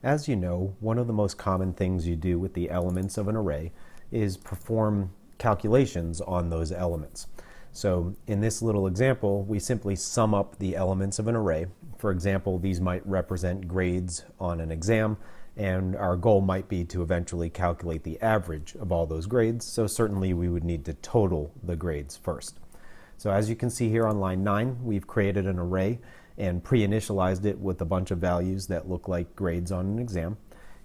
As you know, one of the most common things you do with the elements of an array is perform calculations on those elements. So in this little example, we simply sum up the elements of an array. For example, these might represent grades on an exam, and our goal might be to eventually calculate the average of all those grades, so certainly we would need to total the grades first. So as you can see here on line 9, we've created an array and pre-initialized it with a bunch of values that look like grades on an exam.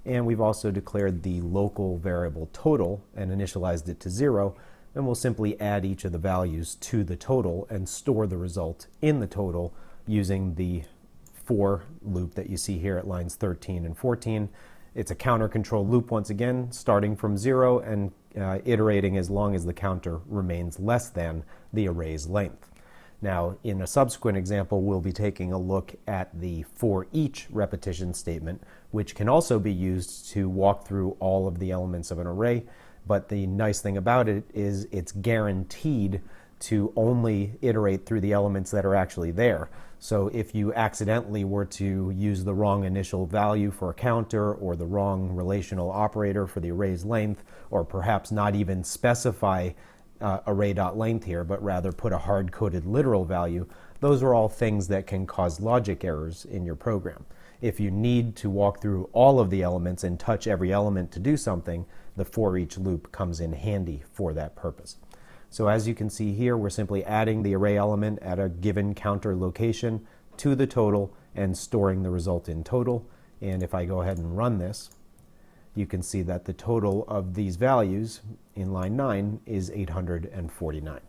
And we've also declared the local variable total and initialized it to 0, and we'll simply add each of the values to the total and store the result in the total using the for loop that you see here at lines 13 and 14. It's a counter control loop once again, starting from 0 and iterating as long as the counter remains less than the array's length. Now, in a subsequent example, we'll be taking a look at the for each repetition statement, which can also be used to walk through all of the elements of an array. But the nice thing about it is it's guaranteed to only iterate through the elements that are actually there. So if you accidentally were to use the wrong initial value for a counter, or the wrong relational operator for the array's length, or perhaps not even specify array.length here, but rather put a hard-coded literal value, those are all things that can cause logic errors in your program. If you need to walk through all of the elements and touch every element to do something, the for each loop comes in handy for that purpose. So as you can see here, we're simply adding the array element at a given counter location to the total and storing the result in total. And if I go ahead and run this, you can see that the total of these values in line 9 is 849.